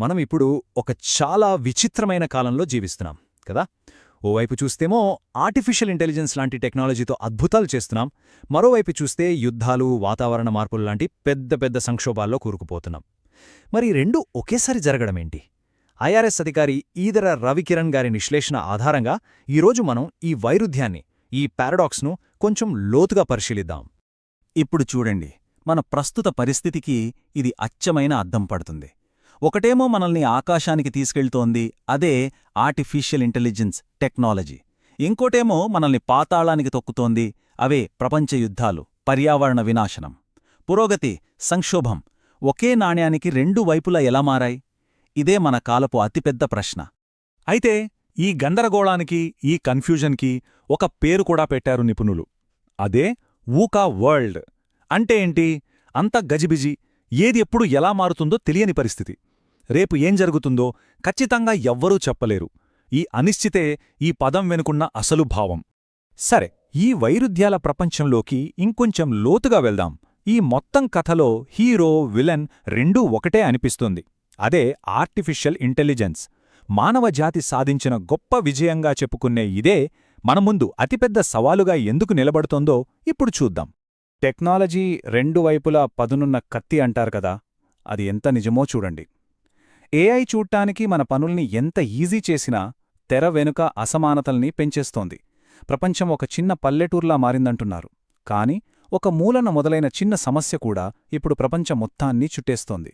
మనం ఇప్పుడు ఒక చాలా విచిత్రమైన కాలంలో జీవిస్తున్నాం కదా. ఓవైపు చూస్తేమో ఆర్టిఫిషియల్ ఇంటెలిజెన్స్ లాంటి టెక్నాలజీతో అద్భుతాలు చేస్తున్నాం, మరోవైపు చూస్తే యుద్ధాలు, వాతావరణ మార్పులు లాంటి పెద్ద పెద్ద సంక్షోభాల్లో కూరుకుపోతున్నాం. మరి రెండూ ఒకేసారి జరగడమేంటి? ఐఆర్ఎస్ అధికారి ఈదర రవికిరణ్ గారి విశ్లేషణ ఆధారంగా ఈరోజు మనం ఈ వైరుధ్యాన్ని, ఈ పారాడాక్స్ను కొంచెం లోతుగా పరిశీలిద్దాం. ఇప్పుడు చూడండి, మన ప్రస్తుత పరిస్థితికి ఇది అచ్చమైన అద్దం పడుతుంది. ఒకటేమో మనల్ని ఆకాశానికి తీసుకెళ్తోంది, అదే ఆర్టిఫిషియల్ ఇంటెలిజెన్స్ టెక్నాలజీ. ఇంకోటేమో మనల్ని పాతాళానికి తొక్కుతోంది, అవే ప్రపంచ యుద్ధాలు, పర్యావరణ వినాశనం. పురోగతి, సంక్షోభం ఒకే నాణ్యానికి రెండు వైపులా ఎలా మారాయి? ఇదే మన కాలపు అతిపెద్ద ప్రశ్న. అయితే ఈ గందరగోళానికి, ఈ కన్ఫ్యూజన్కి ఒక పేరు కూడా పెట్టారు నిపుణులు. అదే వూకా వరల్డ్. అంటే ఏంటి? అంత గజిబిజి, ఏది ఎప్పుడు ఎలా మారుతుందో తెలియని పరిస్థితి. రేపు ఏం జరుగుతుందో ఖచ్చితంగా ఎవ్వరూ చెప్పలేరు. ఈ అనిశ్చితే ఈ పదం వెనుకున్న అసలు భావం. సరే, ఈ వైరుధ్యాల ప్రపంచంలోకి ఇంకొంచెం లోతుగా వెళ్దాం. ఈ మొత్తం కథలో హీరో, విలన్ రెండూ ఒకటే అనిపిస్తుంది. అదే ఆర్టిఫిషియల్ ఇంటెలిజెన్స్. మానవజాతి సాధించిన గొప్ప విజయంగా చెప్పుకునే ఇదే మన ముందు అతిపెద్ద సవాలుగా ఎందుకు నిలబడుతోందో ఇప్పుడు చూద్దాం. టెక్నాలజీ రెండు వైపులా పదునున్న కత్తి అంటారు కదా, అది ఎంత నిజమో చూడండి. ఏఐ చూడ్డానికి మన పనుల్ని ఎంత ఈజీ చేసినా తెర వెనుక అసమానతల్ని పెంచేస్తోంది. ప్రపంచం ఒక చిన్న పల్లెటూర్లా మారిందంటున్నారు. కాని ఒక మూలన మొదలైన చిన్న సమస్య కూడా ఇప్పుడు ప్రపంచం మొత్తాన్ని చుట్టేస్తోంది.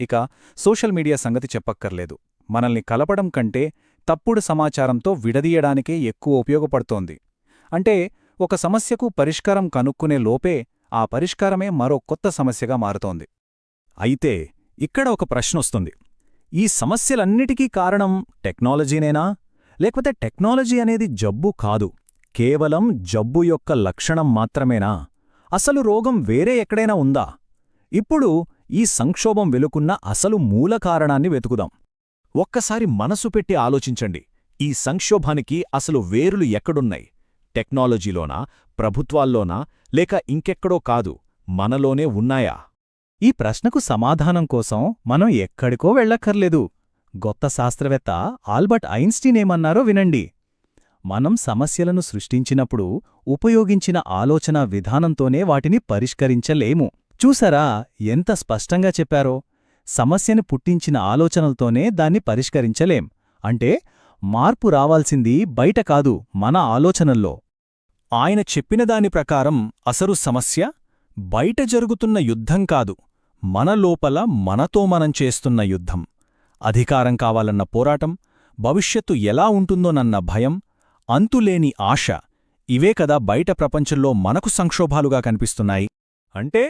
ఇక సోషల్ మీడియా సంగతి చెప్పక్కర్లేదు. మనల్ని కలపడం కంటే తప్పుడు సమాచారంతో విడదీయడానికే ఎక్కువ ఉపయోగపడుతోంది. అంటే ఒక సమస్యకు పరిష్కారం కనుక్కునే లోపే ఆ పరిష్కారమే మరో కొత్త సమస్యగా మారుతోంది. అయితే ఇక్కడ ఒక ప్రశ్నొస్తుంది. ఈ సమస్యలన్నిటికీ కారణం టెక్నాలజీనేనా? లేకపోతే టెక్నాలజీ అనేది జబ్బు కాదు, కేవలం జబ్బు యొక్క లక్షణం మాత్రమేనా? అసలు రోగం వేరే ఎక్కడైనా ఉందా? ఇప్పుడు ఈ సంక్షోభం వెలుకున్న అసలు మూల కారణాన్ని వెతుకుదాం. ఒక్కసారి మనసు పెట్టి ఆలోచించండి. ఈ సంక్షోభానికి అసలు వేరులు ఎక్కడున్నాయి? టెక్నాలజీలోనా, ప్రభుత్వాల్లోనా, లేక ఇంకెక్కడో కాదు, మనలోనే ఉన్నాయా? ఈ ప్రశ్నకు సమాధానం కోసం మనం ఎక్కడికో వెళ్ళక్కర్లేదు. గొప్ప శాస్త్రవేత్త ఆల్బర్ట్ ఐన్స్టీన్ ఏమన్నారో వినండి. మనం సమస్యలను సృష్టించినప్పుడు ఉపయోగించిన ఆలోచనా విధానంతోనే వాటిని పరిష్కరించలేము. చూసారా ఎంత స్పష్టంగా చెప్పారో? సమస్యని పుట్టించిన ఆలోచనలతోనే దాన్ని పరిష్కరించలేం. అంటే మార్పు రావాల్సింది బయట కాదు, మన ఆలోచనల్లో. ఆయన చెప్పిన దాని ప్రకారం అసలు సమస్య బయట జరుగుతున్న యుద్ధం కాదు, మన లోపల మనతో మనం చేస్తున్న యుద్ధం. అధికారం కావాలన్న పోరాటం, భవిష్యత్తు ఎలా ఉంటుందోనన్న భయం, అంతులేని ఆశ, ఇవే కదా బయట ప్రపంచంలో మనకు సంక్షోభాలుగా కనిపిస్తున్నాయి. అంటే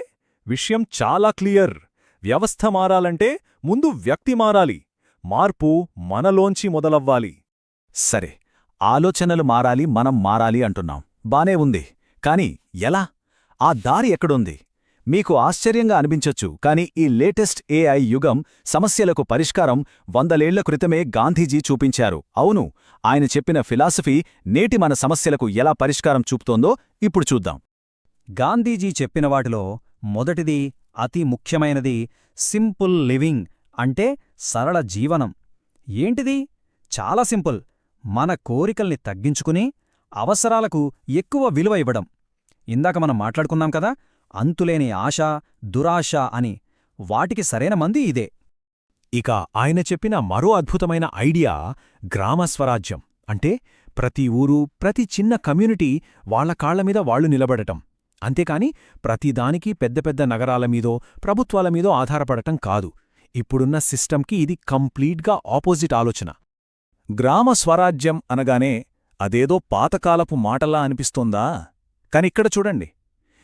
విషయం చాలా క్లియర్. వ్యవస్థ మారాలంటే ముందు వ్యక్తి మారాలి. మార్పు మనలోంచి మొదలవ్వాలి. సరే, ఆలోచనలు మారాలి, మనం మారాలి అంటున్నాం. బానే ఉంది. కాని ఎలా? ఆ దారి ఎక్కడుంది? మీకు ఆశ్చర్యంగా అనిపించొచ్చు, కాని ఈ లేటెస్ట్ ఏఐ యుగం సమస్యలకు పరిష్కారం 100 ఏళ్ల క్రితమే గాంధీజీ చూపించారు. అవును, ఆయన చెప్పిన ఫిలాసఫీ నేటి మన సమస్యలకు ఎలా పరిష్కారం చూపుతోందో ఇప్పుడు చూద్దాం. గాంధీజీ చెప్పిన వాటిలో మొదటిది, అతి ముఖ్యమైనది సింపుల్ లివింగ్, అంటే సరళ జీవనం. ఏంటిది? చాలా సింపుల్. మన కోరికల్ని తగ్గించుకుని అవసరాలకు ఎక్కువ విలువ ఇవ్వడం. ఇందాక మనం మాట్లాడుకున్నాం కదా, అంతులేని ఆశ, దురాశ అని. వాటికి సరైన మంది ఇదే. ఇక ఆయన చెప్పిన మరో అద్భుతమైన ఐడియా గ్రామస్వరాజ్యం. అంటే ప్రతి ఊరు, ప్రతి చిన్న కమ్యూనిటీ వాళ్ల కాళ్లమీద వాళ్లు నిలబడటం. అంతేకాని ప్రతిదానికి పెద్ద పెద్ద నగరాలమీదో, ప్రభుత్వాలమీదో ఆధారపడటం కాదు. ఇప్పుడున్న సిస్టంకి ఇది కంప్లీట్గా ఆపోజిట్ ఆలోచన. గ్రామస్వరాజ్యం అనగానే అదేదో పాతకాలపు మాటలా అనిపిస్తోందా? కానిక్కడ చూడండి,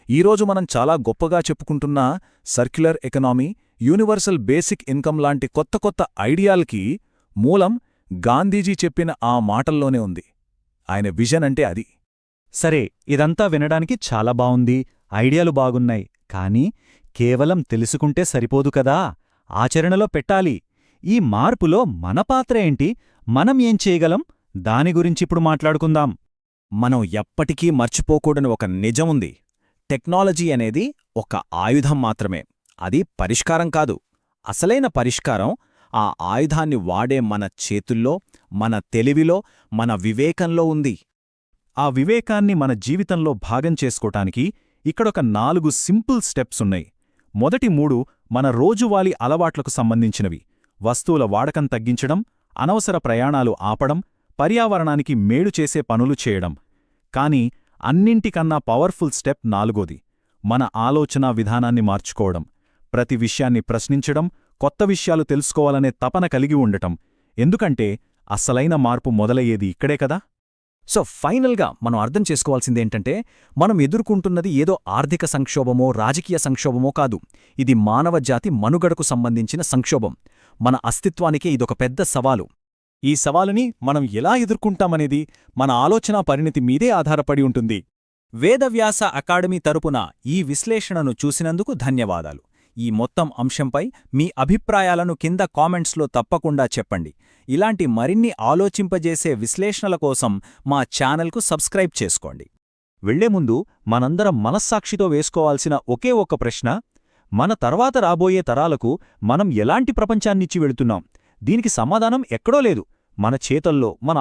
ఈరోజు మనం చాలా గొప్పగా చెప్పుకుంటున్న circular economy, universal basic income లాంటి కొత్త కొత్త ఐడియాలకి మూలం గాంధీజీ చెప్పిన ఆ మాటల్లోనే ఉంది. ఆయన విజన్ అంటే అది. సరే, ఇదంతా వినడానికి చాలా బావుంది, ఐడియాలు బాగున్నాయి. కానీ కేవలం తెలుసుకుంటే సరిపోదు కదా, ఆచరణలో పెట్టాలి. ఈ మార్పులో మన పాత్ర ఏంటి? మనం ఏం చేయగలం? దాని గురించిప్పుడు మాట్లాడుకుందాం. మనం ఎప్పటికీ మర్చిపోకూడని ఒక నిజముంది. టెక్నాలజీ అనేది ఒక ఆయుధం మాత్రమే. అది పరిష్కారం కాదు. అసలైన పరిష్కారం ఆ ఆయుధాన్ని వాడే మన చేతుల్లో, మన తెలివిలో, మన వివేకంలో ఉంది. ఆ వివేకాన్ని మన జీవితంలో భాగం చేసుకోటానికి ఇక్కడొక 4 సింపుల్ స్టెప్స్ ఉన్నాయి. మొదటి 3 మన రోజువారీ అలవాట్లకు సంబంధించినవి. వస్తువుల వాడకం తగ్గించడం, అనవసర ప్రయాణాలు ఆపడం, పర్యావరణానికి మేలు చేసే పనులు చేయడం. కానీ అన్నింటికన్నా పవర్ఫుల్ స్టెప్ 4ది, మన ఆలోచనా విధానాన్ని మార్చుకోవడం. ప్రతి విషయాన్ని ప్రశ్నించడం, కొత్త విషయాలు తెలుసుకోవాలనే తపన కలిగి ఉండటం. ఎందుకంటే అసలైన మార్పు మొదలయ్యేది ఇక్కడే కదా. సో ఫైనల్గా మనం అర్థం చేసుకోవాల్సిందేంటంటే, మనం ఎదుర్కొంటున్నది ఏదో ఆర్థిక సంక్షోభమో రాజకీయ సంక్షోభమో కాదు. ఇది మానవజాతి మనుగడకు సంబంధించిన సంక్షోభం. మన అస్తిత్వానికే ఇదొక పెద్ద సవాలు. ఈ సవాలుని మనం ఎలా ఎదుర్కొంటామనేది మన ఆలోచనా పరిణితి మీదే ఆధారపడి ఉంటుంది. వేదవ్యాస అకాడమీ తరపున ఈ విశ్లేషణను చూసినందుకు ధన్యవాదాలు. ఈ మొత్తం అంశంపై మీ అభిప్రాయాలను కింద కామెంట్స్లో తప్పకుండా చెప్పండి. ఇలాంటి మరిన్ని ఆలోచింపజేసే విశ్లేషణల కోసం మా ఛానల్కు సబ్స్క్రైబ్ చేసుకోండి. వెళ్లే ముందు మనందరం మనస్సాక్షితో వేసుకోవాల్సిన ఒకే ఒక్క ప్రశ్న: మన తర్వాత రాబోయే తరాలకు మనం ఎలాంటి ప్రపంచాన్నిచ్చి వెళుతున్నాం? దీనికి సమాధానం ఎక్కడో లేదు, మన చేతల్లో, మన